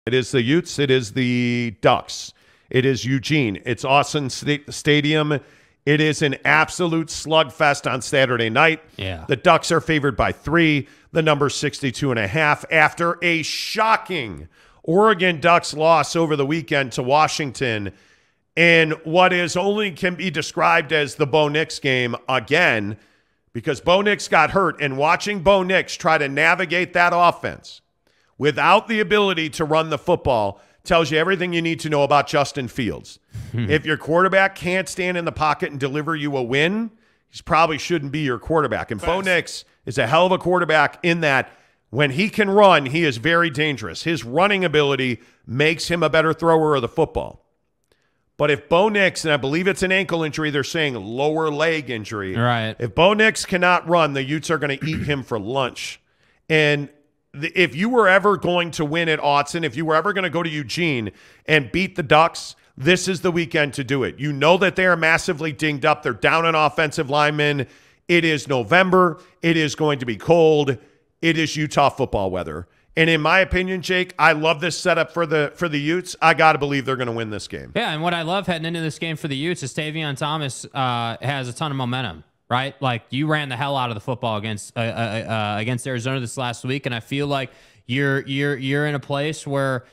It is the Utes. It is the Ducks. It is Eugene. It's Austin Stadium. It is an absolute slugfest on Saturday night. Yeah. The Ducks are favored by 3. The number's 62.5 after a shocking Oregon Ducks loss over the weekend to Washington in what is only can be described as the Bo Nix game again, because Bo Nix got hurt, and watching Bo Nix try to navigate that offense without the ability to run the football tells you everything you need to know about Justin Fields. If your quarterback can't stand in the pocket and deliver you a win, he probably shouldn't be your quarterback. And Bo Nix is a hell of a quarterback in that when he can run, he is very dangerous. His running ability makes him a better thrower of the football. But if Bo Nix, and I believe it's an ankle injury, they're saying lower leg injury. Right. If Bo Nix cannot run, the Utes are going to eat him for lunch. And if you were ever going to win at Autzen, if you were ever going to go to Eugene and beat the Ducks, this is the weekend to do it. You know that they are massively dinged up. They're down an offensive lineman. It is November. It is going to be cold. It is Utah football weather. And in my opinion, Jake, I love this setup for the Utes. I got to believe they're going to win this game. Yeah, and what I love heading into this game for the Utes is Tavion Thomas has a ton of momentum, right? Like, you ran the hell out of the football against Arizona this last week, and I feel like you're in a place where,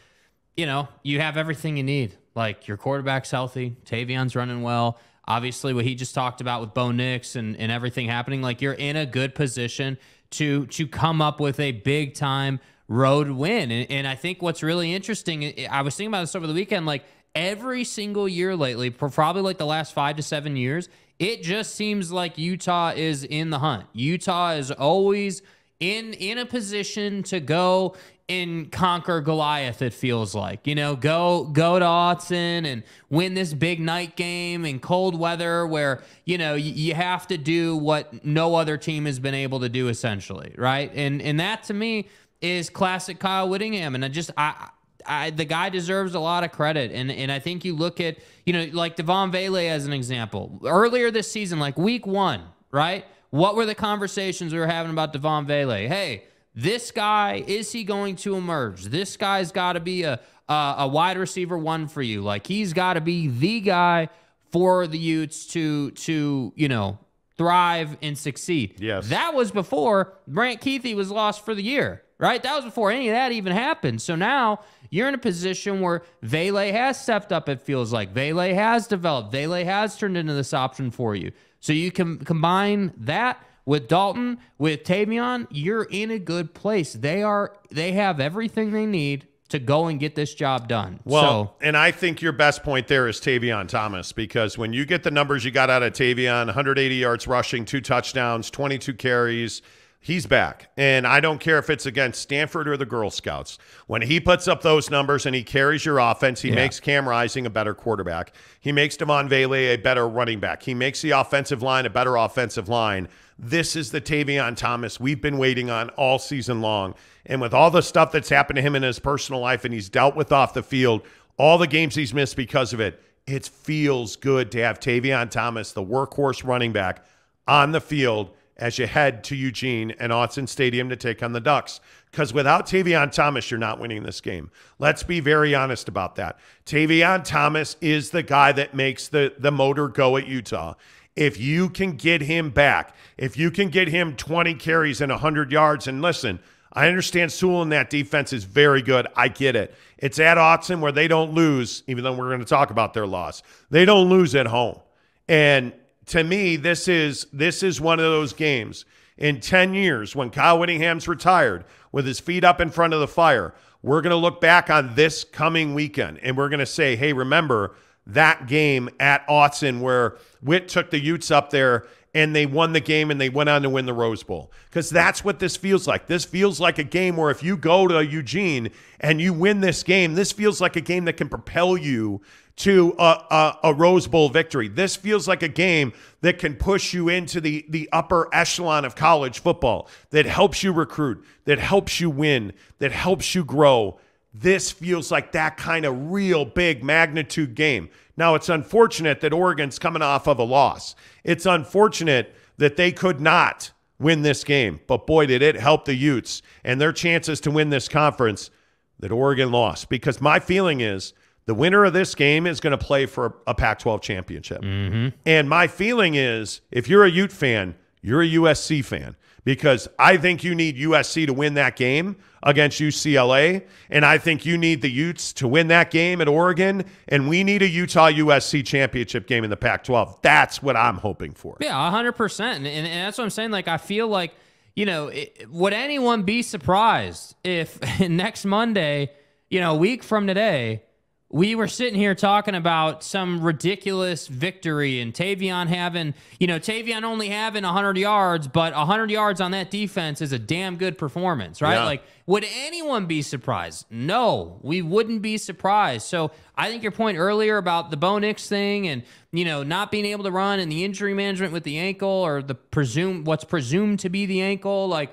you know, you have everything you need. Like, your quarterback's healthy, Tavion's running well. Obviously, what he just talked about with Bo Nix and everything happening, like, you're in a good position to come up with a big-time road win. And I think what's really interesting, I was thinking about this over the weekend, like, every single year lately, for probably like the last 5 to 7 years, it just seems like Utah is in the hunt. Utah is always in a position to go and conquer Goliath, it feels like. You know, go to Autzen and win this big night game in cold weather where, you know, you have to do what no other team has been able to do, essentially, right? And that, to me, is classic Kyle Whittingham. And the guy deserves a lot of credit. And I think you look at, you know, like Devon Vele as an example. Earlier this season, like week 1, right? What were the conversations we were having about Devon Vele? Hey, this guy, is he going to emerge? This guy's got to be a wide receiver 1 for you. Like, he's got to be the guy for the Utes to you know, thrive and succeed. Yes. That was before Brant Keithy was lost for the year, right? That was before any of that even happened. So now you're in a position where Vele has stepped up, it feels like. Vele has developed. Vele has turned into this option for you. So you can combine that with Dalton, with Tavion, you're in a good place. They have everything they need to go and get this job done. Well, and I think your best point there is Tavion Thomas, because when you get the numbers you got out of Tavion, 180 yards rushing, 2 touchdowns, 22 carries, he's back. And I don't care if it's against Stanford or the Girl Scouts. When he puts up those numbers and he carries your offense, he makes Cam Rising a better quarterback. He makes Devon Vele a better running back. He makes the offensive line a better offensive line. This is the Tavion Thomas we've been waiting on all season long. And with all the stuff that's happened to him in his personal life and he's dealt with off the field, all the games he's missed because of it, it feels good to have Tavion Thomas, the workhorse running back, on the field as you head to Eugene and Autzen Stadium to take on the Ducks. Because without Tavion Thomas, you're not winning this game. Let's be very honest about that. Tavion Thomas is the guy that makes the motor go at Utah. If you can get him back, if you can get him 20 carries and 100 yards, and listen, I understand Sewell in that defense is very good. I get it. It's at Autzen where they don't lose, even though we're going to talk about their loss. They don't lose at home. And to me, this is one of those games in 10 years when Kyle Whittingham's retired with his feet up in front of the fire. We're going to look back on this coming weekend and we're going to say, hey, remember that game at Autzen where Witt took the Utes up there and they won the game and they went on to win the Rose Bowl. Because that's what this feels like. This feels like a game where if you go to Eugene and you win this game, this feels like a game that can propel you to a Rose Bowl victory. This feels like a game that can push you into the upper echelon of college football, that helps you recruit, that helps you win, that helps you grow. This feels like that kind of real big magnitude game. Now, it's unfortunate that Oregon's coming off of a loss. It's unfortunate that they could not win this game. But boy, did it help the Utes and their chances to win this conference that Oregon lost, because my feeling is the winner of this game is going to play for a Pac-12 championship. And my feeling is if you're a Ute fan, you're a USC fan, because I think you need USC to win that game against UCLA, and I think you need the Utes to win that game at Oregon, and we need a Utah-USC championship game in the Pac-12. That's what I'm hoping for. Yeah, 100%. And that's what I'm saying. Like, I feel like, would anyone be surprised if next Monday, a week from today, we were sitting here talking about some ridiculous victory and Tavion only having 100 yards, but 100 yards on that defense is a damn good performance, right? Yeah. Like, would anyone be surprised? No, we wouldn't be surprised. So I think your point earlier about the Bo Nix thing and, not being able to run and the injury management with the ankle or what's presumed to be the ankle, like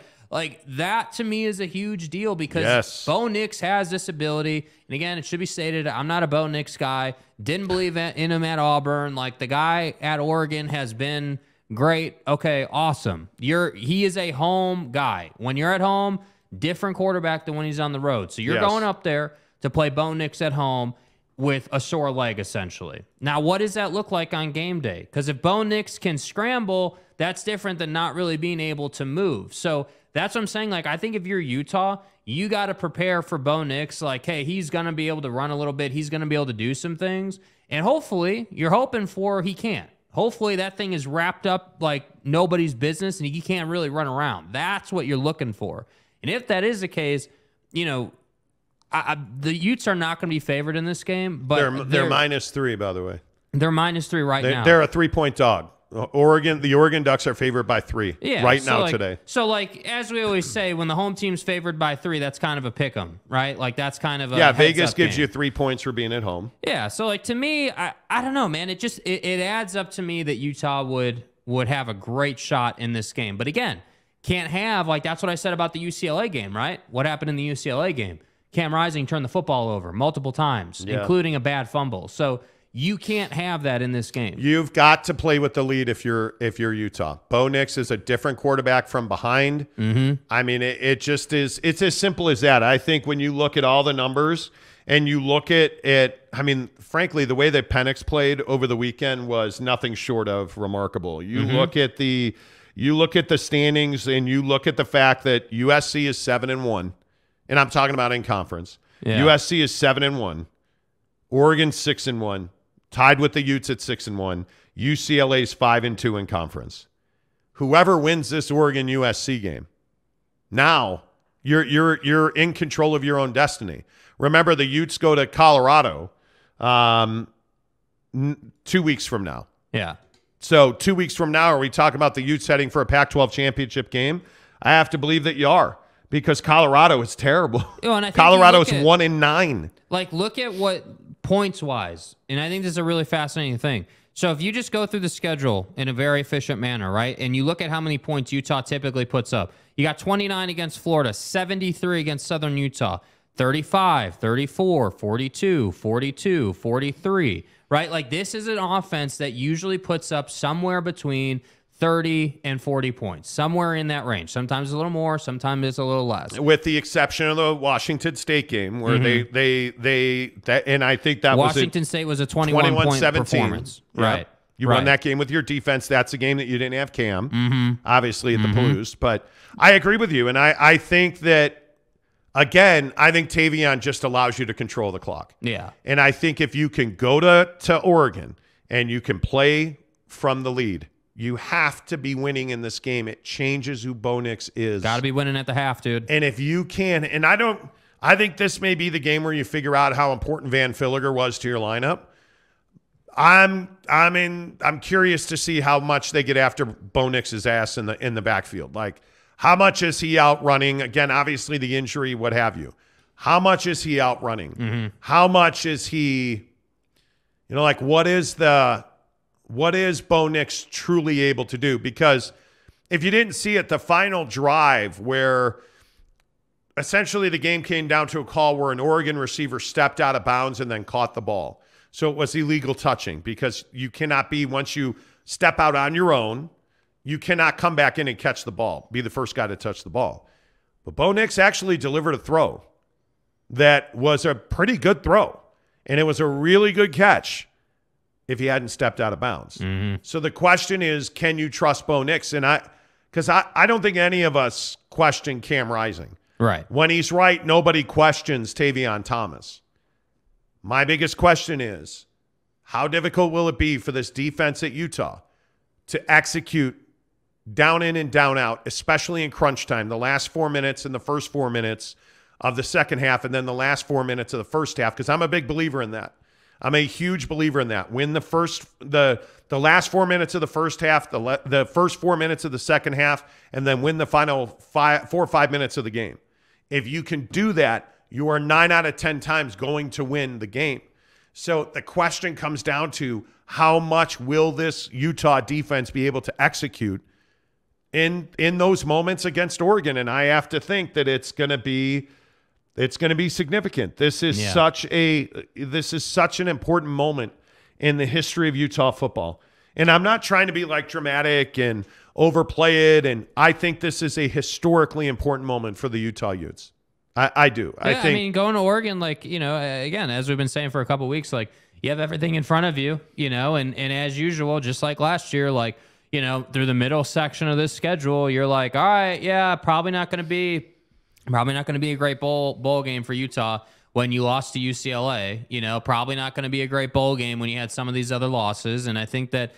that to me is a huge deal because Bo Nix has this ability. And again, it should be stated, I'm not a Bo Nix guy. Didn't believe in him at Auburn. Like, the guy at Oregon has been great. Okay, awesome. He is a home guy. When you're at home, different quarterback than when he's on the road. So you're going up there to play Bo Nix at home with a sore leg, essentially. Now, what does that look like on game day? Because if Bo Nix can scramble, that's different than not really being able to move. So that's what I'm saying. Like, I think if you're Utah, you got to prepare for Bo Nix. Like, hey, he's going to be able to run a little bit. He's going to be able to do some things. And hopefully, you're hoping for he can't. Hopefully, that thing is wrapped up like nobody's business and he can't really run around. That's what you're looking for. And if that is the case, the Utes are not going to be favored in this game. But they're -3, by the way. They're -3 right now. They're a 3-point dog. The Oregon Ducks are favored by 3 now today. So, as we always say, when the home team's favored by 3, that's kind of a pick 'em, right? Like, that's kind of a Vegas gives game. you 3 points for being at home. Yeah, so, to me, I don't know, man. It just it adds up to me that Utah would have a great shot in this game. But, again, can't have, that's what I said about the UCLA game, right? What happened in the UCLA game? Cam Rising turned the football over multiple times, including a bad fumble. So, you can't have that in this game. You've got to play with the lead if you're Utah. Bo Nix is a different quarterback from behind. I mean, it just is. It's as simple as that. I think when you look at all the numbers and you look at I mean, frankly, the way that Penix played over the weekend was nothing short of remarkable. You look at the standings and you look at the fact that USC is 7-1, and I'm talking about in conference. Yeah. USC is 7-1, Oregon 6-1. Tied with the Utes at 6-1. UCLA's 5-2 in conference. Whoever wins this Oregon USC game, now you're in control of your own destiny. Remember, the Utes go to Colorado 2 weeks from now. Yeah. So 2 weeks from now, are we talking about the Utes heading for a Pac-12 championship game? I have to believe that you are, because Colorado is terrible. Colorado is 1-9. Look at what points-wise, and I think this is a really fascinating thing. So if you just go through the schedule in a very efficient manner, right, and you look at how many points Utah typically puts up, you got 29 against Florida, 73 against Southern Utah, 35, 34, 42, 42, 43, right? This is an offense that usually puts up somewhere between 30 and 40 points, somewhere in that range. Sometimes a little more, sometimes it's a little less. With the exception of the Washington State game, where and I think that Washington State was a 21-point performance. Yeah. Right. You won that game with your defense. That's a game that you didn't have Cam, obviously, at the Palouse. But I agree with you, and I think that, again, I think Tavion just allows you to control the clock. Yeah. And I think if you can go to Oregon and you can play from the lead, you have to be winning in this game. It changes who Bo Nix is. Got to be winning at the half, dude. And if you can, and I think this may be the game where you figure out how important Van Filliger was to your lineup. I'm curious to see how much they get after Bo Nix's ass in the backfield. How much is he out running? Again, obviously the injury, what have you. How much is he out running? How much is he, what is Bo Nix truly able to do? Because if you didn't see it, the final drive where essentially the game came down to a call where an Oregon receiver stepped out of bounds and then caught the ball. So it was illegal touching, because you cannot be, once you step out on your own, you cannot come back in and catch the ball, be the first guy to touch the ball. But Bo Nix actually delivered a throw. that was a pretty good throw, and it was a really good catch if he hadn't stepped out of bounds. So the question is, can you trust Bo Nix? And because I don't think any of us question Cam Rising. Right. When he's right, nobody questions Tavion Thomas. My biggest question is, how difficult will it be for this defense at Utah to execute down in and down out, especially in crunch time, the last 4 minutes and the first 4 minutes of the second half, and then the last 4 minutes of the first half? Because I'm a big believer in that. I'm a huge believer in that. Win the last 4 minutes of the first half, the first 4 minutes of the second half, and then win the final 4 or 5 minutes of the game. If you can do that, you are 9 out of 10 times going to win the game. So the question comes down to, how much will this Utah defense be able to execute in those moments against Oregon? And I have to think that it's going to be significant. This is such an important moment in the history of Utah football. And I'm not trying to be like dramatic and overplay it. And I think this is a historically important moment for the Utah Utes. I do. Yeah, I mean, going to Oregon, like, again, as we've been saying for a couple of weeks, like, you have everything in front of you, and as usual, just like last year, like, through the middle section of this schedule, you're like, all right, yeah, probably not going to be a great bowl game for Utah when you lost to UCLA. Probably not going to be a great bowl game when you had some of these other losses. And I think that,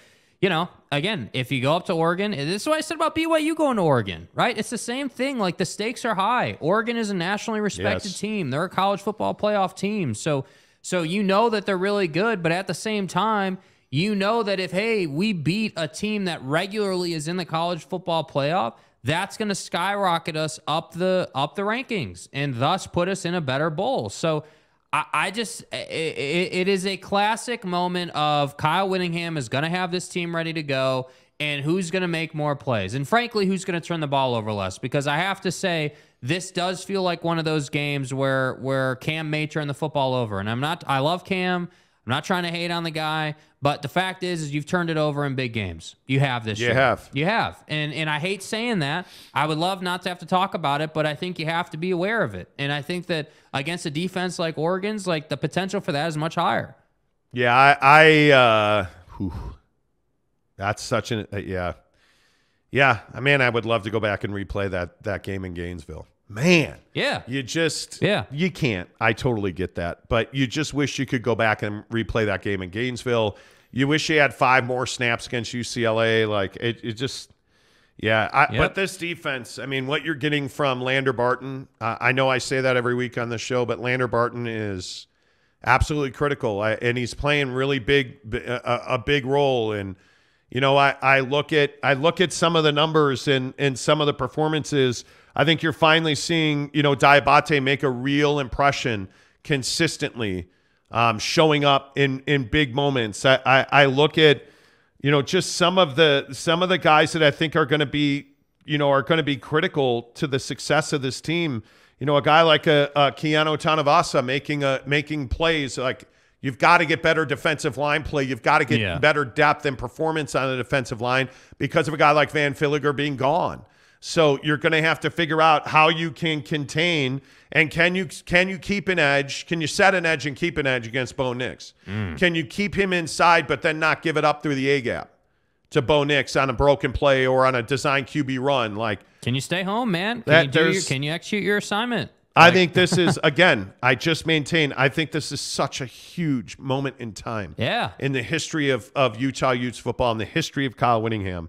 again, if you go up to Oregon, this is what I said about BYU going to Oregon, right? It's the same thing. Like, the stakes are high. Oregon is a nationally respected team. They're a college football playoff team. So that they're really good, but at the same time, that if, hey, we beat a team that regularly is in the college football playoff, that's going to skyrocket us up the rankings and thus put us in a better bowl. So it is a classic moment of Kyle Whittingham is going to have this team ready to go, and who's going to make more plays, and frankly, who's going to turn the ball over less. Because I have to say, this does feel like one of those games where Cam may turn the football over. And I love Cam. I'm not trying to hate on the guy, but the fact is you've turned it over in big games. You have this year. You have. And I hate saying that. I would love not to have to talk about it, but I think you have to be aware of it. And I think that against a defense like Oregon's, like, the potential for that is much higher. Yeah, that's such an yeah. Man, I would love to go back and replay that game in Gainesville. Man. Yeah. You can't. I totally get that. But you just wish you could go back and replay that game in Gainesville. You wish you had 5 more snaps against UCLA. Like, it just, But this defense, I mean, what you're getting from Lander Barton, I know I say that every week on the show, but Lander Barton is absolutely critical. And he's playing really a big role. And, I look at some of the numbers and some of the performances. I think you're finally seeing, Diabate make a real impression consistently, showing up in big moments. I look at, just some of the guys that I think are going to be, critical to the success of this team. A guy like a Keanu Tanavasa making plays. Like, you've got to get better defensive line play. You've got to get better depth and performance on the defensive line because of a guy like Van Filliger being gone. So you're going to have to figure out how you can contain, and can you keep an edge? Can you set an edge and keep an edge against Bo Nix? Can you keep him inside but then not give it up through the A-gap to Bo Nix on a broken play or on a design QB run? Like, can you stay home, man? Can you execute your assignment? I think this is, again, I think this is such a huge moment in time. Yeah. In the history of Utah Utes football, in the history of Kyle Whittingham.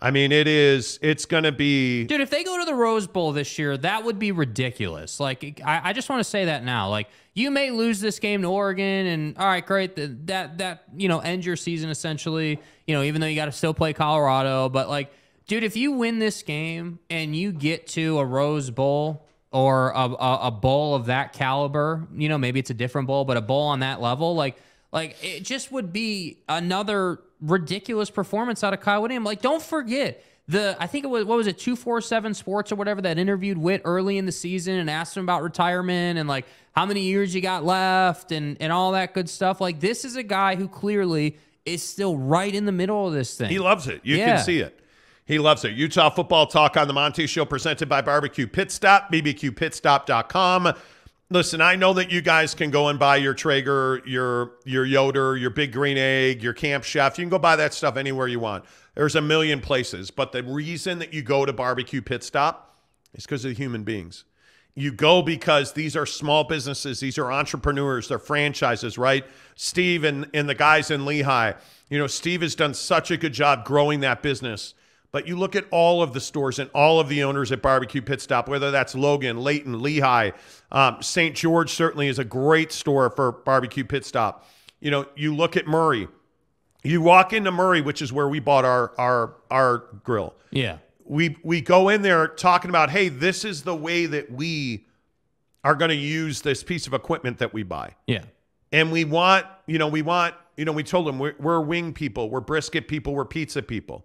I mean, it's going to be... Dude, if they go to the Rose Bowl this year, that would be ridiculous. Like, I just want to say that now. Like, you may lose this game to Oregon, and all right, great, that ends your season essentially, even though you got to still play Colorado. But, like, dude, if you win this game and you get to a Rose Bowl or a bowl of that caliber, maybe it's a different bowl, but a bowl on that level, like it just would be another ridiculous performance out of Kyle Whittingham. Like, don't forget I think it was, what was it, 247 Sports or whatever, that interviewed Whit early in the season and asked him about retirement and like how many years you got left and all that good stuff. Like, this is a guy who clearly is still right in the middle of this thing. He loves it. You can see it. He loves it. Utah Football Talk on the Monty Show, presented by Barbecue Pit Stop, bbqpitstop.com. Listen, I know that you guys can go and buy your Traeger, your Yoder, your Big Green Egg, your Camp Chef. You can go buy that stuff anywhere you want. There's a million places. But the reason that you go to Barbecue Pit Stop is because of the human beings. You go because these are small businesses. These are entrepreneurs. They're franchises, right? Steve and the guys in Lehigh. You know, Steve has done such a good job growing that business. But you look at all of the stores and all of the owners at Barbecue Pit Stop, whether that's Logan, Layton, Lehigh, St. George certainly is a great store for Barbecue Pit Stop. You know, you look at Murray. You walk into Murray, which is where we bought our grill. Yeah. We go in there talking about, hey, this is the way that we are going to use this piece of equipment that we buy. Yeah. And we told them we're wing people, we're brisket people, we're pizza people.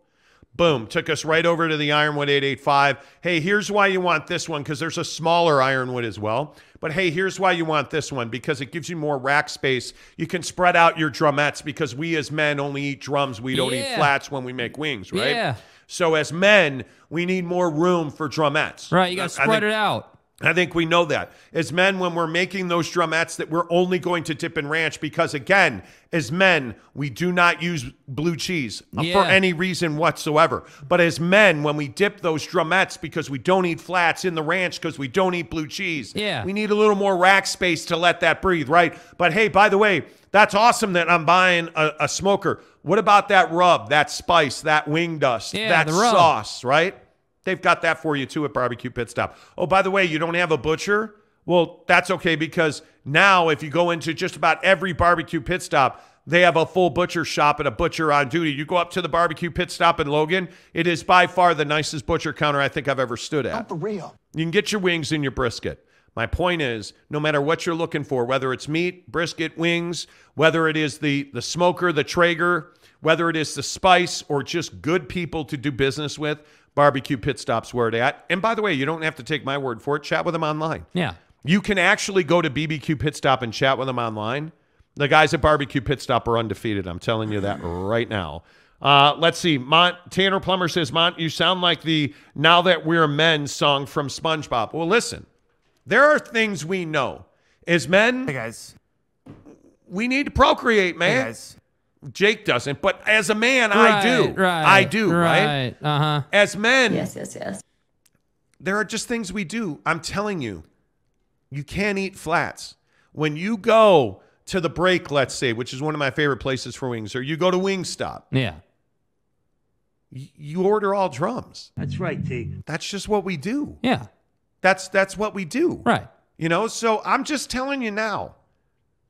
Boom, took us right over to the Ironwood 885. Hey, here's why you want this one, because there's a smaller Ironwood as well. But hey, here's why you want this one, because it gives you more rack space. You can spread out your drumettes, because we as men only eat drums. We don't eat flats when we make wings, right? Yeah. So as men, we need more room for drumettes. Right, you got to spread it out. I think we know that. As men, when we're making those drumettes, that we're only going to dip in ranch because, again, as men, we do not use blue cheese for any reason whatsoever. But as men, when we dip those drumettes, because we don't eat flats in the ranch because we don't eat blue cheese, we need a little more rack space to let that breathe, right? But hey, by the way, that's awesome that I'm buying a smoker. What about that rub, that spice, that wing dust, that sauce, right? They've got that for you, too, at Barbecue Pit Stop. Oh, by the way, you don't have a butcher? Well, that's okay, because now if you go into just about every Barbecue Pit Stop, they have a full butcher shop and a butcher on duty. You go up to the Barbecue Pit Stop in Logan, it is by far the nicest butcher counter I think I've ever stood at. Not for real. You can get your wings and your brisket. My point is, no matter what you're looking for, whether it's meat, brisket, wings, whether it is the smoker, the Traeger, whether it is the spice, or just good people to do business with, Barbecue Pit Stop's where it at. And by the way, you don't have to take my word for it. Chat with them online. Yeah. You can actually go to BBQ Pit Stop and chat with them online. The guys at Barbecue Pit Stop are undefeated. I'm telling you that right now. Let's see. Tanner Plummer says, Mont, you sound like the Now That We're Men song from SpongeBob. Well, listen. There are things we know. As men, hey guys, we need to procreate, man. Hey guys. Jake doesn't, but as a man, I do. I do, right? Uh-huh. As men, yes. There are just things we do. I'm telling you, you can't eat flats. When you go to the Break, let's say, which is one of my favorite places for wings, or you go to Wingstop. Yeah. You order all drums. That's right, T. That's just what we do. Yeah. That's what we do. Right. You know, so I'm just telling you now.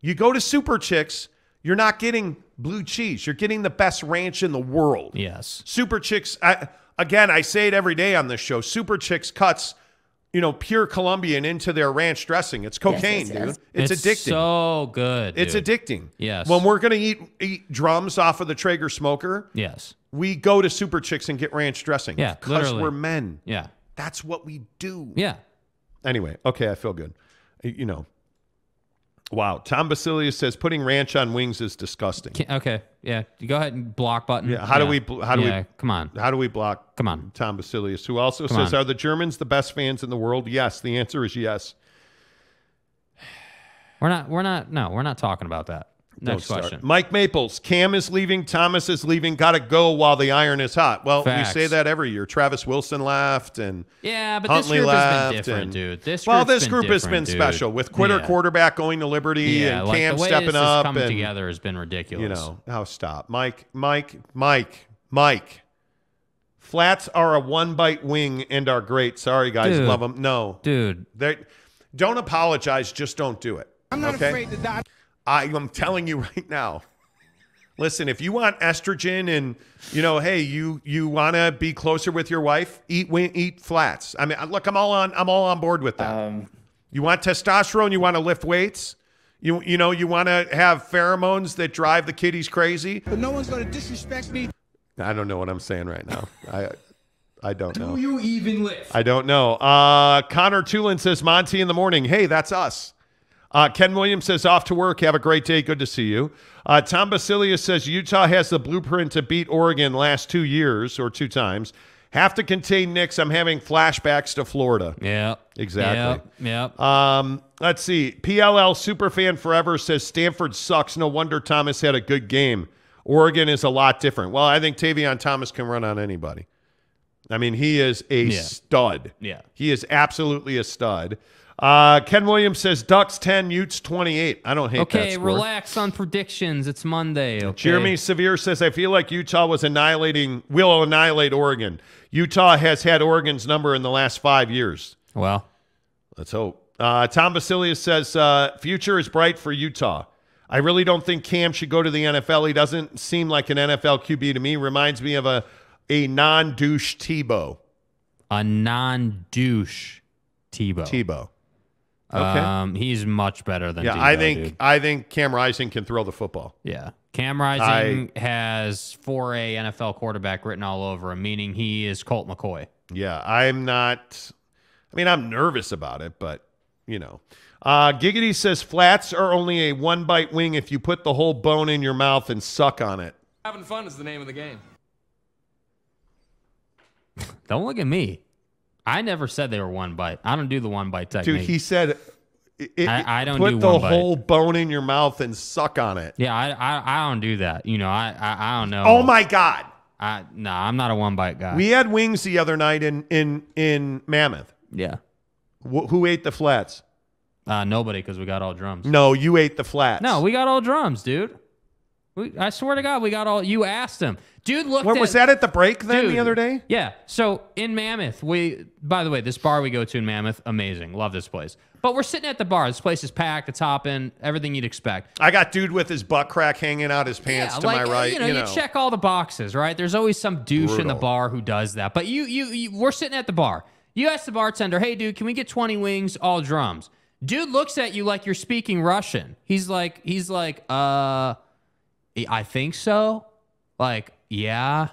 You go to Super Chicks, you're not getting blue cheese. You're getting the best ranch in the world. Yes. Super Chicks, I say it every day on this show, Super Chicks cuts, pure Colombian into their ranch dressing. It's cocaine, dude. It's addicting. So good, dude. It's addicting. Yes. When we're going to eat drums off of the Traeger smoker, yes, we go to Super Chicks and get ranch dressing. Yeah, because we're men. Yeah. That's what we do. Yeah. Anyway, okay, I feel good. Wow. Tom Basilius says putting ranch on wings is disgusting. Okay. Yeah. You go ahead and block button. Yeah. How do we come on. How do we block Tom Basilius, who also says, are the Germans the best fans in the world? Yes. The answer is yes. We're not talking about that. Next question. Mike Maples, Cam is leaving, Thomas is leaving, got to go while the iron is hot. Well, Facts. we say that every year. Travis Wilson left, and but Huntley this group has been left, different, dude. This group has been special with quitter quarterback going to Liberty and Cam the way stepping this up coming and together has been ridiculous. Stop, Mike. Flats are a one-bite wing and are great. Sorry, guys, dude, love them. No, dude, don't apologize. Just don't do it. I'm not afraid to die. I'm telling you right now. Listen, if you want estrogen and, hey, you want to be closer with your wife, eat flats. I mean, look, I'm all on board with that. You want testosterone, you want to lift weights, you want to have pheromones that drive the kiddies crazy. But no one's going to disrespect me. I don't know what I'm saying right now. I don't know. Do you even lift? I don't know. Connor Tulin says, Monty in the morning. Hey, that's us. Ken Williams says, off to work. Have a great day. Good to see you. Tom Basilius says, Utah has the blueprint to beat Oregon last 2 years or 2 times. Have to contain Nix. I'm having flashbacks to Florida. Yeah. Exactly. Yeah. Let's see. PLL Superfan Forever says Stanford sucks. No wonder Thomas had a good game. Oregon is a lot different. Well, I think Tavion Thomas can run on anybody. I mean, he is a stud. Yeah. He is absolutely a stud. Ken Williams says Ducks 10, Utes 28. I don't hate that Okay, score. relax on predictions. It's Monday. Okay. Jeremy Severe says, I feel like Utah will annihilate Oregon. Utah has had Oregon's number in the last 5 years. Well, let's hope. Tom Basilius says, future is bright for Utah. I really don't think Cam should go to the NFL. He doesn't seem like an NFL QB to me. Reminds me of a non-douche Tebow. A non-douche Tebow. Tebow. Okay. He's much better than Tebow, I think Cam Rising can throw the football. Yeah. Cam Rising has 4A NFL quarterback written all over him, meaning he is Colt McCoy. Yeah, I'm nervous about it, but, you know. Giggity says flats are only a one-bite wing if you put the whole bone in your mouth and suck on it. Having fun is the name of the game. Don't look at me. I never said they were one bite. I don't do the one bite technique. Dude, he said I don't put do the one bite. whole bone in your mouth and suck on it. Yeah, I don't do that. You know, I don't know. Oh my God. No, I'm not a one bite guy. We had wings the other night in Mammoth. Yeah. Who ate the flats? Nobody, because we got all drums. No, you ate the flats. No, we got all drums, dude. I swear to God, we got all. You asked him, dude. Look, was that at the break then dude, the other day? Yeah. So in Mammoth, by the way, this bar we go to in Mammoth, amazing. Love this place. But we're sitting at the bar. This place is packed. It's hopping. Everything you'd expect. I got dude with his butt crack hanging out his pants to my right. You know, you check all the boxes, right? There's always some douche in the bar who does that. But we're sitting at the bar. You ask the bartender, hey, dude, can we get 20 wings, all drums? Dude looks at you like you're speaking Russian. He's like, I think so. Like, yeah.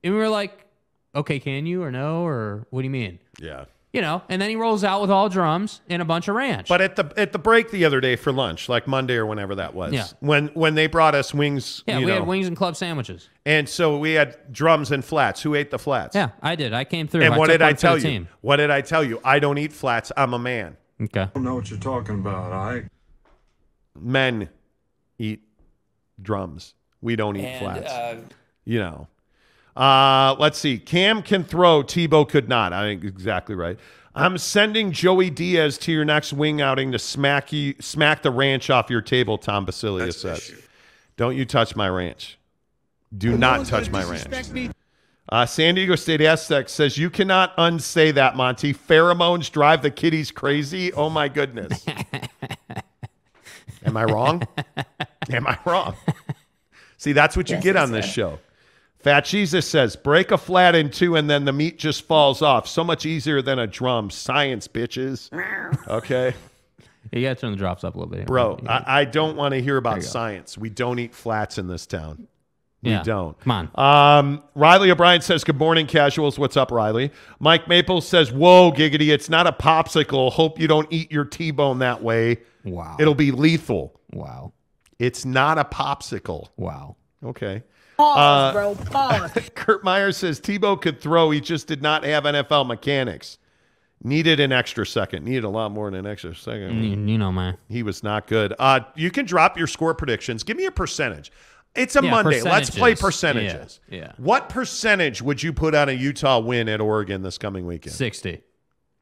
And we were like, okay, can you or no? Or what do you mean? Yeah. You know, and then he rolls out with all drums and a bunch of ranch. But at the break the other day for lunch, like Monday or whenever that was, yeah. when they brought us wings, yeah, we had wings and club sandwiches. And so we had drums and flats. Who ate the flats? Yeah, I did. I came through. And what did I tell you? What did I tell you? I don't eat flats. I'm a man. Okay. I don't know what you're talking about. Men eat drums. We don't eat flats. You know. Let's see. Cam can throw. Tebow could not. I think exactly right. I'm sending Joey Diaz to your next wing outing to smack the ranch off your table, Tom Basilius says. Don't you touch my ranch. Do not touch my ranch. San Diego State Aztecs says, you cannot unsay that, Monty. Pheromones drive the kiddies crazy. Oh, my goodness. Am I wrong? Am I wrong? See, that's what you get on this show. Fat Jesus says, break a flat in two and then the meat just falls off. So much easier than a drum. Science, bitches. Okay. You got to turn the drops up a little bit. Bro, I don't want to hear about science. We don't eat flats in this town. We don't. Come on. Riley O'Brien says, good morning, casuals. What's up, Riley? Mike Maples says, whoa, giggity, it's not a popsicle. Hope you don't eat your T-bone that way. Wow. It'll be lethal. Wow. It's not a popsicle. Wow. Okay. Pause, bro. Pause. Kurt Meyer says, Tebow could throw. He just did not have NFL mechanics. Needed an extra second. Needed a lot more than an extra second. You know, man. He was not good. You can drop your score predictions. Give me a percentage. It's a Monday. Let's play percentages. Yeah. What percentage would you put on a Utah win at Oregon this coming weekend? 60.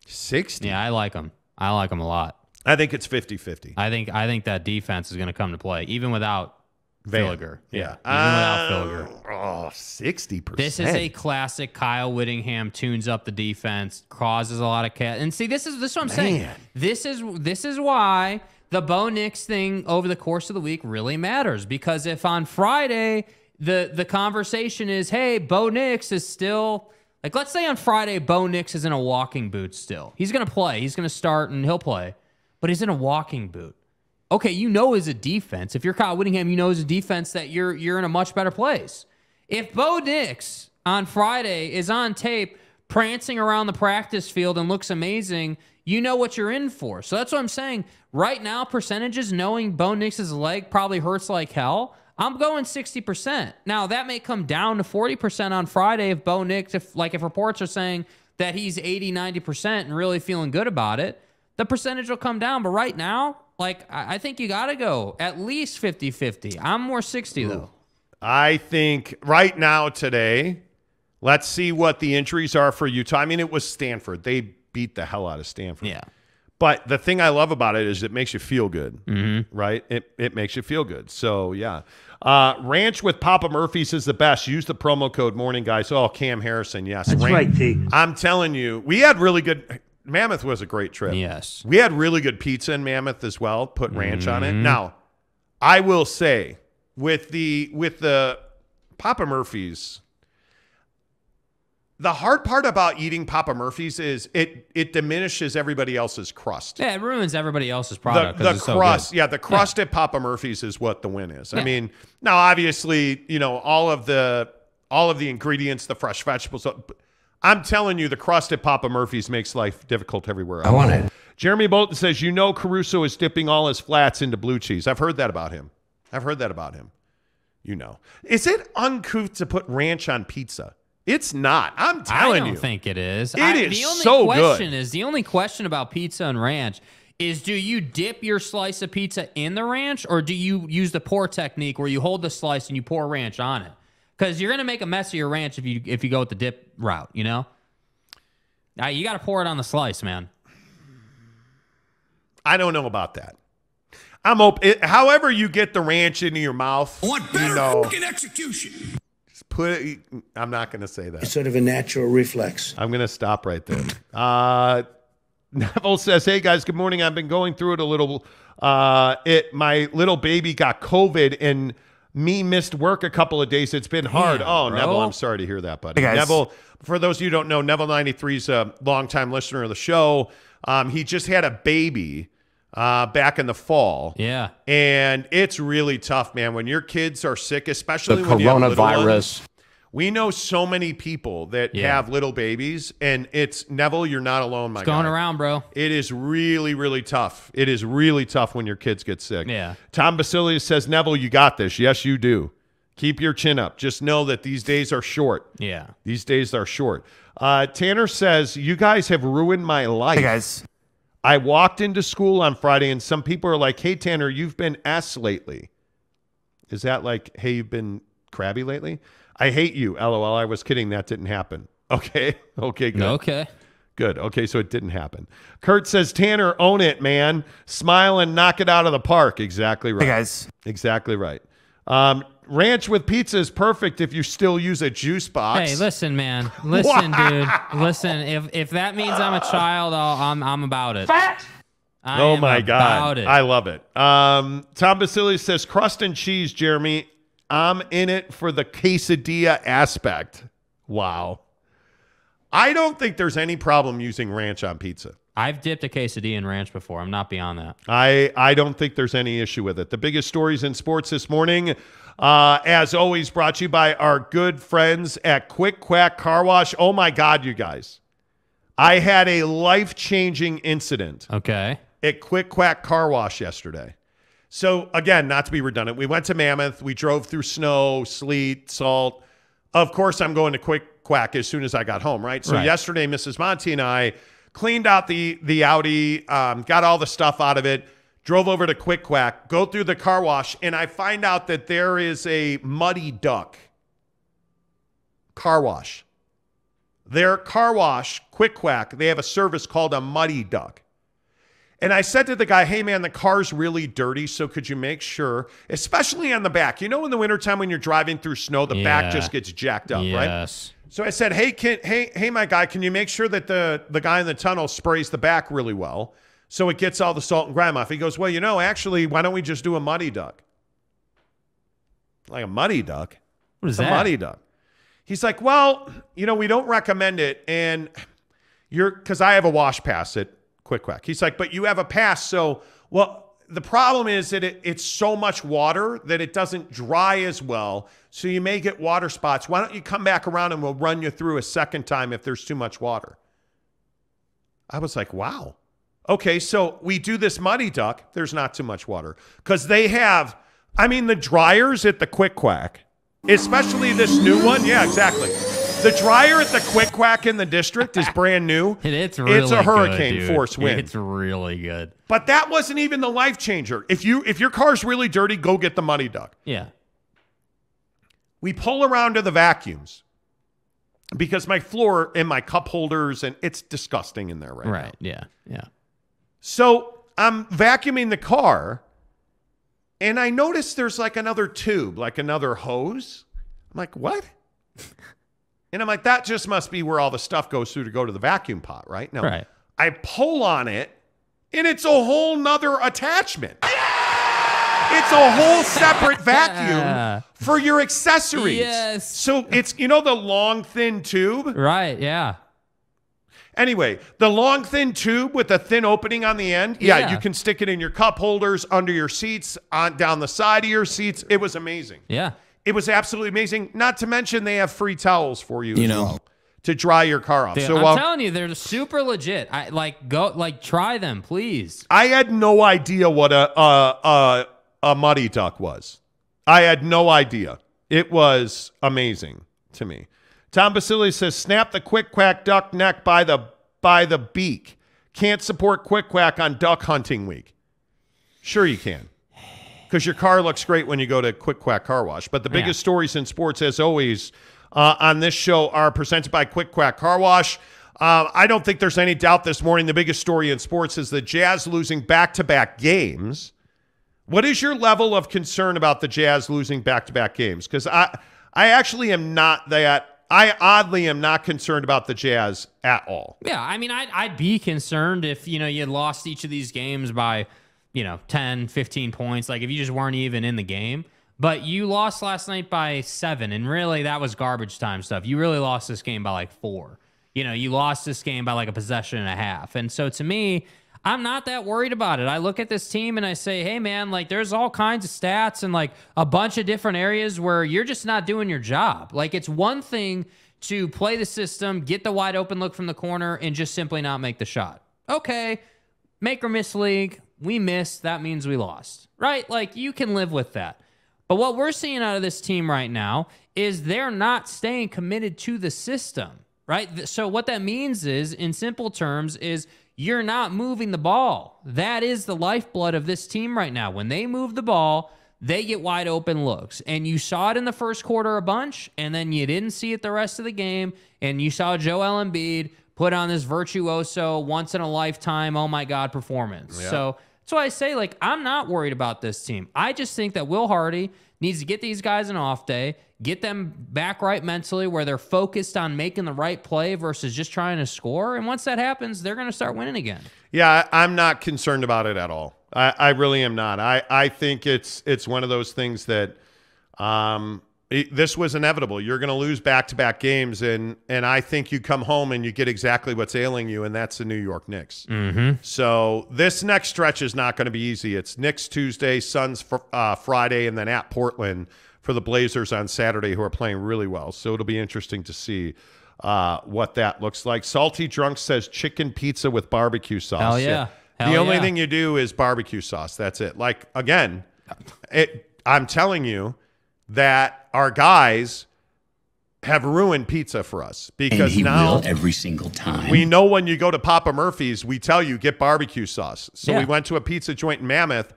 60? Yeah, I like them. I like them a lot. I think it's 50-50. I think that defense is going to come to play, even without Filliger. Yeah. Even without Filliger. Oh, 60%. This is a classic Kyle Whittingham tunes up the defense, causes a lot of cat. And see, this is what I'm saying. This is why the Bo Nix thing over the course of the week really matters, because if on Friday the conversation is, hey, Bo Nix is still, like, let's say on Friday Bo Nix is in a walking boot still. He's going to play. He's going to start and he'll play, but he's in a walking boot. Okay, you know as a defense, if you're Kyle Whittingham, you know as a defense that you're in a much better place. If Bo Nix on Friday is on tape prancing around the practice field and looks amazing, you know what you're in for. So that's what I'm saying. Right now, percentages, knowing Bo Nix's leg probably hurts like hell, I'm going 60%. Now, that may come down to 40% on Friday if Bo Nix, if reports are saying that he's 80, 90% and really feeling good about it. the percentage will come down. But right now, like, I think you got to go at least 50-50. I'm more 60, though. I think right now today, let's see what the injuries are for Utah. I mean, it was Stanford. They beat the hell out of Stanford. Yeah. But the thing I love about it is it makes you feel good, right? It makes you feel good. So, yeah. Ranch with Papa Murphy's is the best. Use the promo code Morning Guys. Oh, Cam Harrison, yes. That's right, T. I'm telling you, we had really good – Mammoth was a great trip. Yes. We had really good pizza in Mammoth as well. Put ranch on it. Now, I will say – with the Papa Murphy's, the hard part about eating Papa Murphy's is it diminishes everybody else's crust. Yeah, it ruins everybody else's product. The crust, the crust at Papa Murphy's is what the win is. Yeah. I mean, now obviously, all of the ingredients, the fresh vegetables. I'm telling you, the crust at Papa Murphy's makes life difficult everywhere else. I want it. Jeremy Bolton says, Caruso is dipping all his flats into blue cheese. I've heard that about him. Is it uncouth to put ranch on pizza? It's not. I'm telling you. I don't think it is. It is so good. The only question about pizza and ranch is, do you dip your slice of pizza in the ranch, or do you use the pour technique where you hold the slice and you pour ranch on it? Because you're going to make a mess of your ranch if you go with the dip route, You got to pour it on the slice, man. I don't know about that. I'm open. However you get the ranch into your mouth, What better fucking execution? Just put it. I'm not going to say that. It's sort of a natural reflex. I'm going to stop right there. Neville says, "Hey guys, good morning. I've been going through it a little. My little baby got COVID and me missed work a couple of days. It's been hard. Damn, bro. Neville, I'm sorry to hear that, buddy. Hey, Neville, for those of you who don't know, Neville 93 is a longtime listener of the show. He just had a baby." Back in the fall. Yeah. And it's really tough, man. When your kids are sick, especially the when you have little coronavirus. ones. We know so many people that have little babies, and it's Neville, you're not alone, my guy. It's going around, bro. It is really, really tough. It is really tough when your kids get sick. Yeah. Tom Basilius says, Neville, you got this. Yes, you do. Keep your chin up. Just know that these days are short. Yeah. These days are short. Tanner says, you guys have ruined my life. Hey guys. I walked into school on Friday, and some people are like, hey, Tanner, you've been S lately. Is that like, hey, you've been crabby lately? I hate you. LOL. I was kidding. That didn't happen. Okay. Okay, good. Okay. Good. Okay, so it didn't happen. Kurt says, Tanner, own it, man. Smile and knock it out of the park. Exactly right. Hey guys. Exactly right. Ranch with pizza is perfect if you still use a juice box. Hey, listen, man. Listen, dude. Listen. If that means I'm a child, I'm about it. Oh my God. It. I love it. Tom Basilius says, crust and cheese, Jeremy. I'm in it for the quesadilla aspect. Wow. I don't think there's any problem using ranch on pizza. I've dipped a quesadilla in ranch before. I'm not beyond that. I don't think there's any issue with it. The biggest stories in sports this morning, as always, brought to you by our good friends at Quick Quack Car Wash. Oh, my God, you guys. I had a life-changing incident at Quick Quack Car Wash yesterday. So, again, not to be redundant, we went to Mammoth. We drove through snow, sleet, salt. Of course, I'm going to Quick Quack as soon as I got home, right? So yesterday, Mrs. Monty and I cleaned out the Audi, got all the stuff out of it, drove over to Quick Quack, go through the car wash, and I find out that there is a Muddy Duck car wash. Their car wash, Quick Quack, they have a service called a Muddy Duck. And I said to the guy, hey, man, the car's really dirty, so could you make sure, especially on the back, in the wintertime when you're driving through snow, the back just gets jacked up, right? So I said, hey, my guy, can you make sure that the guy in the tunnel sprays the back really well so it gets all the salt and grime off? He goes, well, actually, why don't we just do a Muddy Duck? Like a Muddy Duck? What is that? A Muddy Duck. He's like, well, we don't recommend it, and because I have a wash pass at Quick Quack. He's like, but you have a pass, so, well, the problem is that it's so much water that it doesn't dry as well, so you may get water spots. Why don't you come back around and we'll run you through a second time if there's too much water? I was like, wow. Okay, so we do this Muddy Duck. There's not too much water. Because they have, the dryers at the Quick Quack, especially this new one. Yeah, exactly. The dryer at the Quick Quack in the district is brand new. It's really It's a hurricane good, force wind. It's really good. But that wasn't even the life changer. If your car's really dirty, go get the Muddy Duck. Yeah. We pull around to the vacuums because my floor and my cup holders, and it's disgusting in there right now. Yeah. Yeah. So I'm vacuuming the car, and I notice there's like another tube, like another hose. I'm like, what? And I'm like, that just must be where all the stuff goes through to go to the vacuum pot, right? No. Right. I pull on it, and it's a whole nother attachment. It's a whole separate vacuum for your accessories. Yes. So it's, the long, thin tube? Right, yeah. Anyway, the long, thin tube with the thin opening on the end, yeah, you can stick it in your cup holders, under your seats, down the side of your seats. It was amazing. Yeah. It was absolutely amazing. Not to mention they have free towels for you as well to dry your car off. Dude, So I'm telling you, they're super legit. Try them, please. I had no idea what a Muddy Duck was. I had no idea. It was amazing to me. Tom Basile says, snap the Quick Quack duck neck by the beak. Can't support Quick Quack on duck hunting week. Sure you can. Because your car looks great when you go to Quick Quack Car Wash. But the biggest stories in sports, as always, on this show are presented by Quick Quack Car Wash. I don't think there's any doubt this morning the biggest story in sports is the Jazz losing back-to-back games. What is your level of concern about the Jazz losing back-to-back games? Because I actually am not that. I oddly am not concerned about the Jazz at all. Yeah, I mean, I'd be concerned if, you had lost each of these games by, 10, 15 points. Like, if you just weren't even in the game. But you lost last night by 7, and really that was garbage time stuff. You really lost this game by like 4. You lost this game by like a possession and a half. And so to me, I'm not that worried about it. I look at this team and I say, hey, man, like there's all kinds of stats and like a bunch of different areas where you're just not doing your job. Like it's one thing to play the system, get the wide open look from the corner, and just simply not make the shot. Okay, make or miss league. We missed. That means we lost, right? Like you can live with that. But what we're seeing out of this team right now is they're not staying committed to the system, right? So what that means is, in simple terms, is you're not moving the ball. That is the lifeblood of this team right now. When they move the ball, they get wide open looks. And you saw it in the first quarter a bunch, and then you didn't see it the rest of the game, and you saw Joel Embiid put on this virtuoso, once-in-a-lifetime, oh, my God, performance. Yeah. So that's why I say, like, I'm not worried about this team. I just think that Will Hardy needs to get these guys an off day, get them back right mentally where they're focused on making the right play versus just trying to score. And once that happens, they're going to start winning again. Yeah, I'm not concerned about it at all. I really am not. I think it's one of those things that this was inevitable. You're going to lose back-to-back games, and I think you come home and you get exactly what's ailing you, and that's the New York Knicks. Mm-hmm. So this next stretch is not going to be easy. It's Knicks Tuesday, Suns Friday, and then at Portland for the Blazers on Saturday, who are playing really well. So it'll be interesting to see what that looks like. Salty Drunk says chicken pizza with barbecue sauce. Hell yeah. The only thing you do is barbecue sauce. That's it. Like, again, I'm telling you that our guys have ruined pizza for us because now every single time we know when you go to Papa Murphy's, we tell you get barbecue sauce. So we went to a pizza joint in Mammoth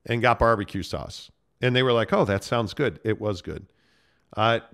and got barbecue sauce. And they were like, oh, that sounds good. It was good.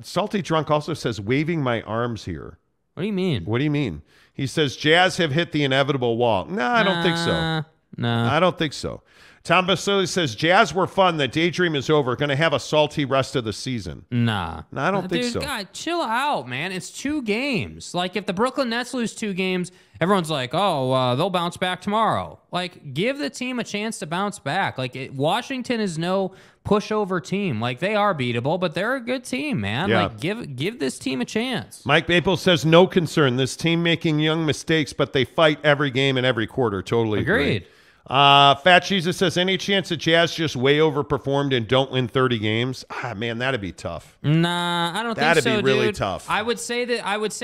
Salty Drunk also says, waving my arms here. What do you mean? What do you mean? He says, Jazz have hit the inevitable wall. No, I don't think so. No. I don't think so. Tom Basile says, Jazz were fun. The daydream is over. Going to have a salty rest of the season. Nah. No, I don't think so. God, chill out, man. It's 2 games. Like, if the Brooklyn Nets lose 2 games, everyone's like, oh, they'll bounce back tomorrow. Like, give the team a chance to bounce back. Like, Washington is no pushover team. Like, they are beatable, but they're a good team, man. Yeah. Like, give this team a chance. Mike Maple says, no concern. This team making young mistakes, but they fight every game and every quarter. Totally Agreed. Fat Jesus says, any chance that Jazz just way overperformed and don't win 30 games? Man, that'd be tough. Nah, I don't think so, That'd be really dude. tough. I would say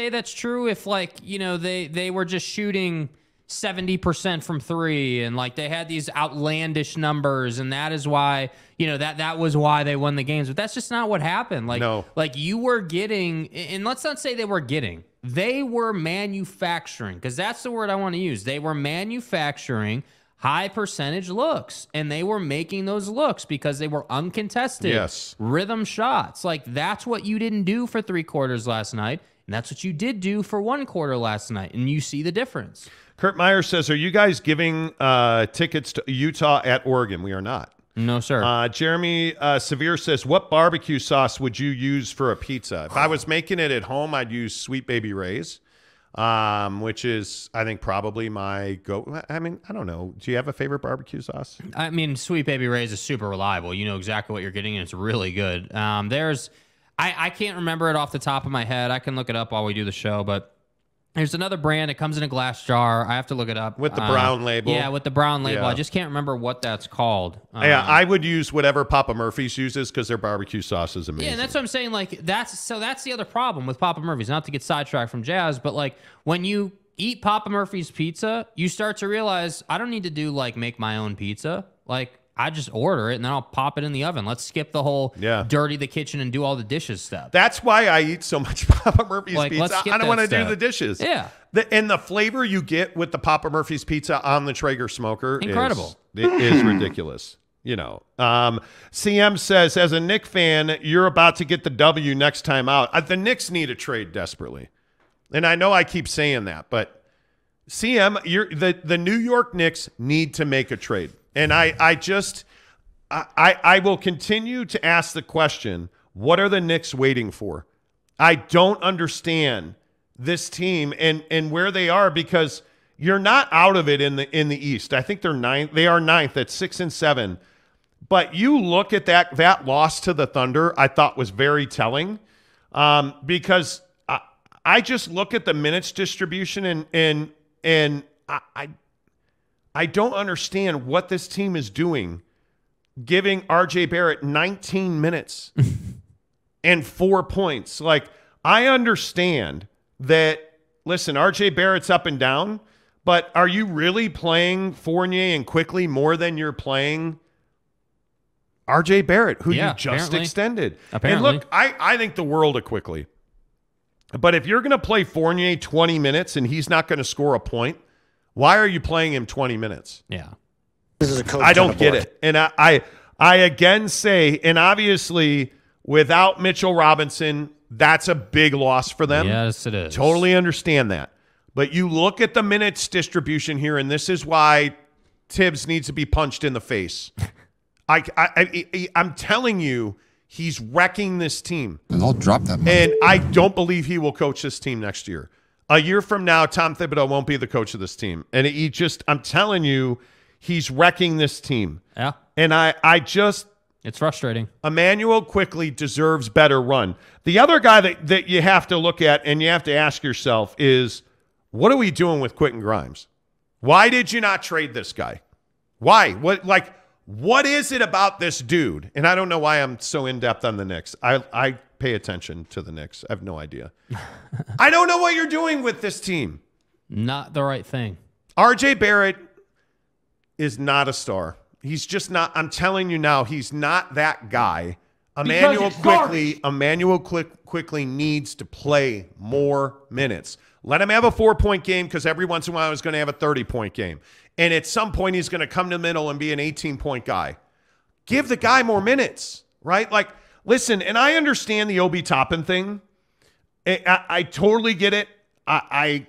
that's true if, like, they were just shooting 70% from three, and like they had these outlandish numbers, and that is why, you know, that was why they won the games. But that's just not what happened. Like, No. like you were getting, and let's not say they were manufacturing, because that's the word I want to use. They were manufacturing high percentage looks, and they were making those looks because they were uncontested rhythm shots. Like, that's what you didn't do for 3 quarters last night, and that's what you did do for 1 quarter last night, and you see the difference. Kurt Meyer says, are you guys giving tickets to Utah at Oregon? We are not. No, sir. Jeremy Severe says, what barbecue sauce would you use for a pizza? If I was making it at home, I'd use Sweet Baby Ray's, which is, I think, probably my go. I mean, I don't know. Do you have a favorite barbecue sauce? I mean, Sweet Baby Ray's is super reliable. You know exactly what you're getting, and it's really good. I can't remember it off the top of my head. I can look it up while we do the show, but there's another brand. It comes in a glass jar. I have to look it up. With the brown label? Yeah, with the brown label. Yeah. I just can't remember what that's called. Yeah, I would use whatever Papa Murphy's uses because their barbecue sauce is amazing. Yeah, and that's what I'm saying. Like, that's the other problem with Papa Murphy's. Not to get sidetracked from jazz, but like when you eat Papa Murphy's pizza, you start to realize I don't need to do like make my own pizza. Like, I just order it and then I'll pop it in the oven. Let's skip the whole dirty the kitchen and do all the dishes stuff. That's why I eat so much Papa Murphy's Like, pizza. I don't want to do the dishes. Yeah. And the flavor you get with the Papa Murphy's pizza on the Traeger smoker Incredible. is ridiculous. You know, CM says, as a Knicks fan, you're about to get the W next time out. The Knicks need a trade desperately. And I know I keep saying that, but CM, the New York Knicks need to make a trade. And I will continue to ask the question, what are the Knicks waiting for? I don't understand this team and where they are, because you're not out of it in the East. I think they're ninth. They are ninth at 6-7. But you look at that loss to the Thunder, I thought was very telling, because I just look at the minutes distribution and I don't understand what this team is doing, giving RJ Barrett 19 minutes and 4 points. Like, I understand that, listen, RJ Barrett's up and down, but are you really playing Fournier and Quickly more than you're playing RJ Barrett, who you just extended? Apparently. And look, I think the world of Quickly. But if you're going to play Fournier 20 minutes and he's not going to score a point, why are you playing him 20 minutes? Yeah. This is a coach. I don't get it. And I again say, and obviously without Mitchell Robinson, that's a big loss for them. Yes, it is. Totally understand that. But you look at the minutes distribution here, and this is why Tibbs needs to be punched in the face. I'm telling you, he's wrecking this team. They'll drop that money. And I don't believe he will coach this team next year. A year from now, Tom Thibodeau won't be the coach of this team. And I'm telling you, he's wrecking this team. Yeah. And it's frustrating. Emmanuel Quickly deserves better run. The other guy that you have to look at and you have to ask yourself is, what are we doing with Quentin Grimes? Why did you not trade this guy? Why? What is it about this dude? And I don't know why I'm so in-depth on the Knicks. I pay attention to the Knicks. I have no idea. I don't know what you're doing with this team. Not the right thing. RJ Barrett is not a star. He's just not. I'm telling you now, he's not that guy. Emmanuel Quickly needs to play more minutes. Let him have a 4-point game, because every once in a while he's going to have a 30-point game. And at some point he's going to come to the middle and be an 18-point guy. Give the guy more minutes, right? Like, listen, and I understand the Obi Toppin thing. I totally get it. I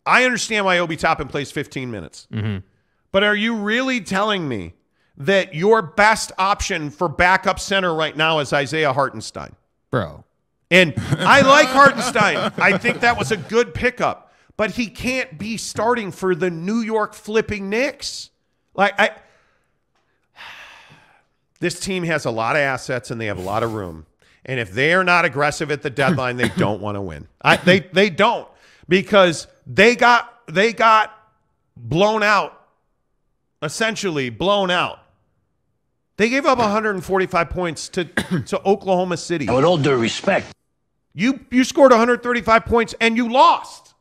understand why Obi Toppin plays 15 minutes. Mm-hmm. But are you really telling me that your best option for backup center right now is Isaiah Hartenstein? Bro. And I like Hartenstein. I think that was a good pickup. But he can't be starting for the New York flipping Knicks. This team has a lot of assets and they have a lot of room. And if they are not aggressive at the deadline, they don't want to win. They don't, because they got blown out. Essentially blown out. They gave up 145 points to Oklahoma City. With all due respect, you scored 135 points and you lost.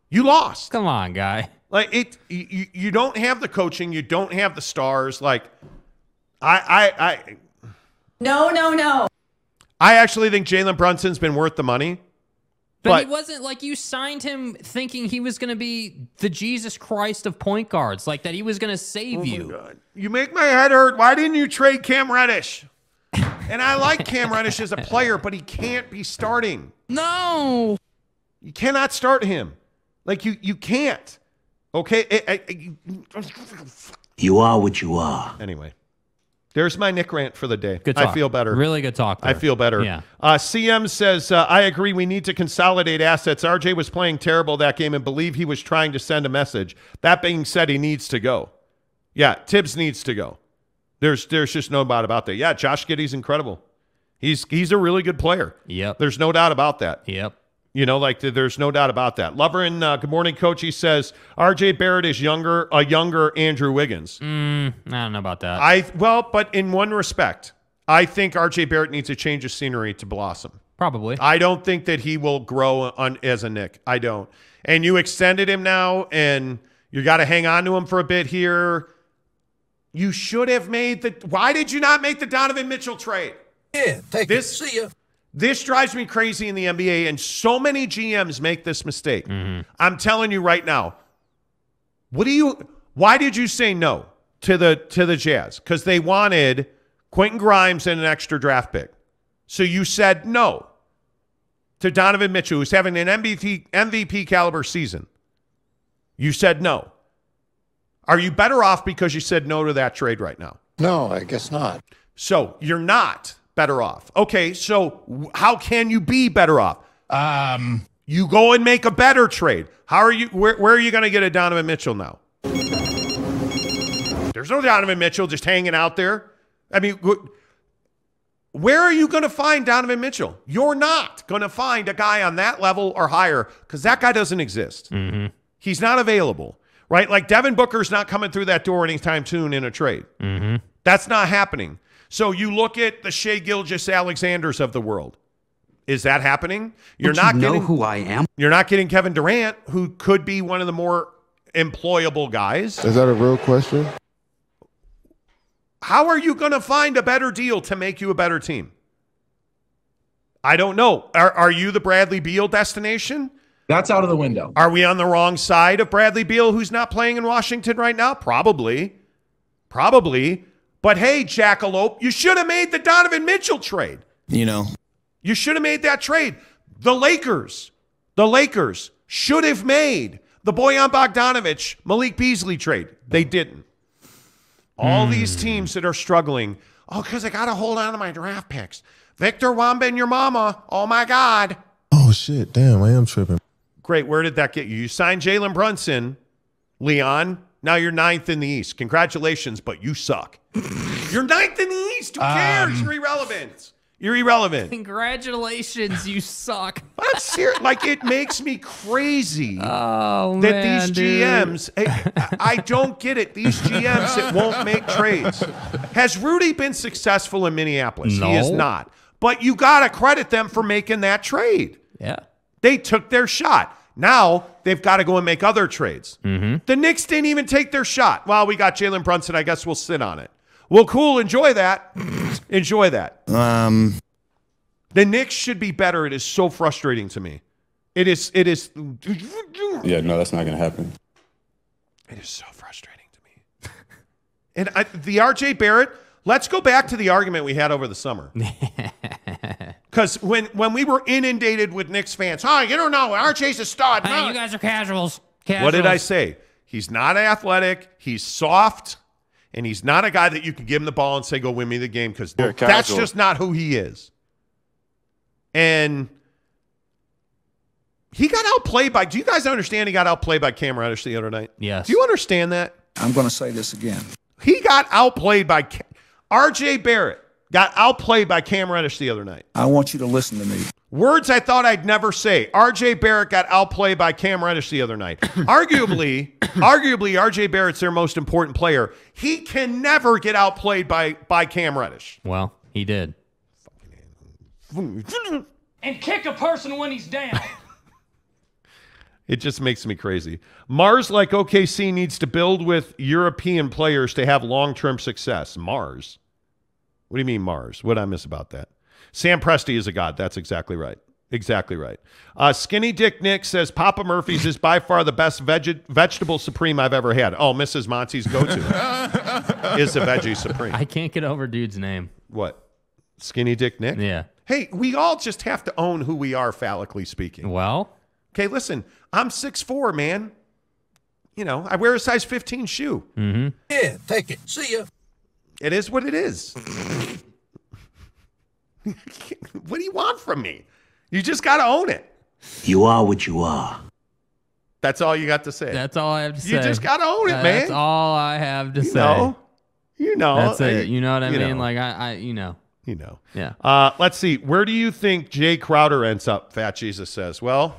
You lost. Come on, guy. Like you don't have the coaching. You don't have the stars. Like I No. I actually think Jalen Brunson's been worth the money. But he wasn't like you signed him thinking he was going to be the Jesus Christ of point guards, like that he was going to save you. God. You make my head hurt. Why didn't you trade Cam Reddish? And I like Cam Reddish as a player, but he can't be starting. No. You cannot start him. Like you can't. Okay? You are what you are. Anyway. There's my Nick rant for the day. Good talk. I feel better. Really good talk there. I feel better. Yeah. CM says, I agree. We need to consolidate assets. RJ was playing terrible that game and believe he was trying to send a message. That being said, he needs to go. Yeah, Tibbs needs to go. There's just no doubt about that. Yeah, Josh Giddey's incredible. He's a really good player. Yep. There's no doubt about that. Yep. You know, like there's no doubt about that. Lover and good morning, coach. He says RJ Barrett is a younger Andrew Wiggins. I don't know about that. But in one respect, I think RJ Barrett needs a change of scenery to blossom. Probably. I don't think that he will grow as a Nick. I don't. And you extended him now, and you got to hang on to him for a bit here. You should have made why did you not make the Donovan Mitchell trade? Yeah, take it. See ya. This drives me crazy in the NBA, and so many GMs make this mistake. Mm-hmm. I'm telling you right now. Why did you say no to the Jazz? Because they wanted Quentin Grimes and an extra draft pick. So you said no to Donovan Mitchell, who's having an MVP caliber season. You said no. Are you better off because you said no to that trade right now? No, I guess not. So you're not better off. Okay, so how can you be better off? You go and make a better trade. How are you? Where are you going to get a Donovan Mitchell now? There's no Donovan Mitchell just hanging out there. I mean, where are you going to find Donovan Mitchell? You're not going to find a guy on that level or higher because that guy doesn't exist. Mm-hmm. He's not available, right? Like Devin Booker's not coming through that door anytime soon in a trade. Mm-hmm. That's not happening. So you look at the Shea Gilgeous-Alexanders of the world. Is that happening? You're not getting who I am? You're not getting Kevin Durant, who could be one of the more employable guys. Is that a real question? How are you going to find a better deal to make you a better team? I don't know. Are you the Bradley Beal destination? That's out of the window. Are we on the wrong side of Bradley Beal, who's not playing in Washington right now? Probably. But hey, Jackalope, you should have made the Donovan Mitchell trade. You know. You should have made that trade. The Lakers should have made the Bojan Bogdanović, Malik Beasley trade. They didn't. All these teams that are struggling, because I got to hold on to my draft picks. Victor Wembanyama, oh my God. Oh, shit. Damn, I am tripping. Great. Where did that get you? You signed Jalen Brunson, Leon. Now you're 9th in the East. Congratulations, but you suck. You're 9th in the East. Who cares? You're irrelevant. Congratulations, you suck. I'm serious. Like, it makes me crazy that these GMs, I don't get it. These GMs that won't make trades. Has Rudy been successful in Minneapolis? No. He is not. But you got to credit them for making that trade. Yeah. They took their shot. Now they've got to go and make other trades. Mm-hmm. The Knicks didn't even take their shot. Well, we got Jalen Brunson. I guess we'll sit on it. Well, cool. Enjoy that. Enjoy that. The Knicks should be better. It is so frustrating to me. It is. Yeah, no, that's not going to happen. It is so frustrating to me. And the RJ Barrett, let's go back to the argument we had over the summer. Because when we were inundated with Knicks fans, you don't know, RJ's a stud. Hey, you guys are casuals. What did I say? He's not athletic. He's soft. And he's not a guy that you can give him the ball and say, go win me the game, because that's just not who he is. And he got outplayed by – do you guys understand he got outplayed by Cam Reddish the other night? Yes. Do you understand that? I'm going to say this again. He got outplayed by RJ Barrett got outplayed by Cam Reddish the other night. I want you to listen to me. Words I thought I'd never say. RJ Barrett got outplayed by Cam Reddish the other night. Arguably, RJ Barrett's their most important player. He can never get outplayed by Cam Reddish. Well, he did. And kick a person when he's down. It just makes me crazy. Mars, like OKC, needs to build with European players to have long-term success. Mars? What do you mean Mars? What did I miss about that? Sam Presti is a god. That's exactly right. Exactly right. Skinny Dick Nick says Papa Murphy's is by far the best vegetable supreme I've ever had. Oh, Mrs. Monty's go-to is the veggie supreme. I can't get over dude's name. What? Skinny Dick Nick? Yeah. Hey, we all just have to own who we are, phallically speaking. Well. Okay, listen, I'm 6'4", man. You know, I wear a size 15 shoe. Mm-hmm. Yeah, take it. See ya. It is what it is. What do you want from me? You just got to own it. You are what you are. That's all you got to say. That's all I have to say. You just got to own it, man. That's all I have to say. You know. That's it. You know what I mean? Know. Like, You know. Yeah. Let's see. Where do you think Jay Crowder ends up, Fat Jesus says? Well,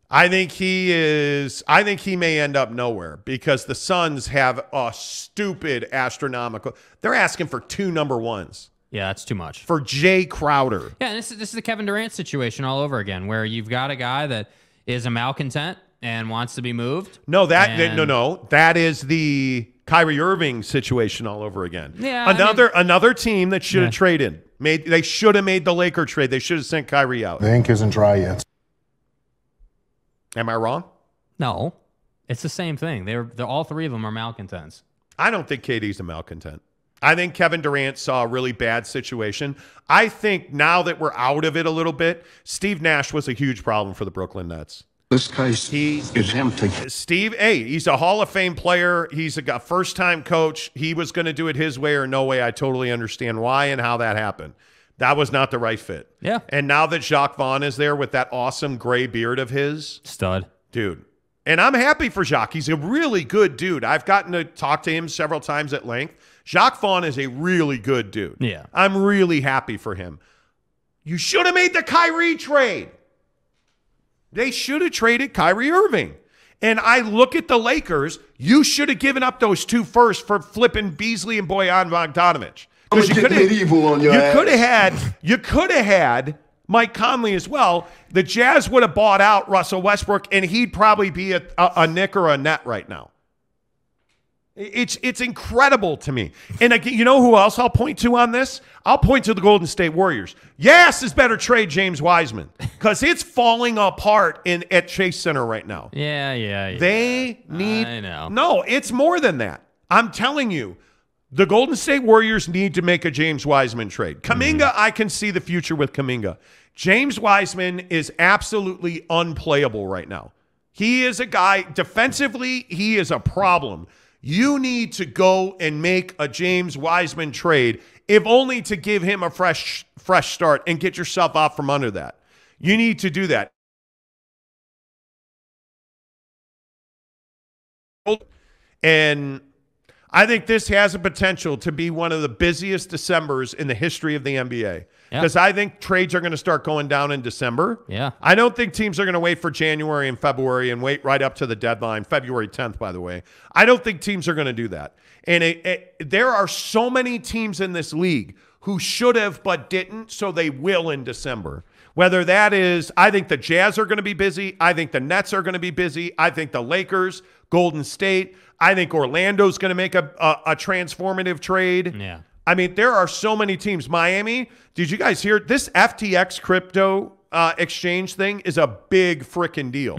I think he may end up nowhere because the Suns have a stupid astronomical. They're asking for 2 number ones. Yeah, that's too much. For Jay Crowder. Yeah, and this is the Kevin Durant situation all over again, where you've got a guy that is a malcontent and wants to be moved. No, that is the Kyrie Irving situation all over again. Yeah, another team that should have traded. They should have made the Laker trade. They should have sent Kyrie out. The ink isn't dry yet. Am I wrong? No, it's the same thing. They're all 3 of them are malcontents. I don't think KD's a malcontent. I think Kevin Durant saw a really bad situation. I think now that we're out of it a little bit, Steve Nash was a huge problem for the Brooklyn Nets. This case is empty. Steve, he's a Hall of Fame player. He's a first-time coach. He was going to do it his way or no way. I totally understand why and how that happened. That was not the right fit. Yeah. And now that Jacques Vaughn is there with that awesome gray beard of his. Stud. Dude. And I'm happy for Jacques. He's a really good dude. I've gotten to talk to him several times at length. Jacques Vaughn is a really good dude. Yeah. I'm really happy for him. You should have made the Kyrie trade. They should have traded Kyrie Irving. And I look at the Lakers, you should have given up those 2 firsts for flipping Beasley and Bojan Bogdanovic. Because you could have had Mike Conley as well. The Jazz would have bought out Russell Westbrook, and he'd probably be a Nick or a net right now. It's incredible to me. And again, you know who else I'll point to on this? I'll point to the Golden State Warriors. Yes, it's better trade James Wiseman because it's falling apart at Chase Center right now. Yeah. They need. I know. No, it's more than that. I'm telling you, the Golden State Warriors need to make a James Wiseman trade. Kuminga, I can see the future with Kuminga. James Wiseman is absolutely unplayable right now. He is a guy, defensively, he is a problem. You need to go and make a James Wiseman trade, if only to give him a fresh start and get yourself out from under that. You need to do that. And I think this has a potential to be one of the busiest Decembers in the history of the NBA. Because I think trades are going to start going down in December. Yeah. I don't think teams are going to wait for January and February and wait right up to the deadline, February 10th, by the way. I don't think teams are going to do that. And there are so many teams in this league who should have but didn't, so they will in December. Whether that is, I think the Jazz are going to be busy. I think the Nets are going to be busy. I think the Lakers, Golden State. I think Orlando's going to make a transformative trade. Yeah. I mean, there are so many teams. Miami, did you guys hear this FTX crypto exchange thing is a big freaking deal.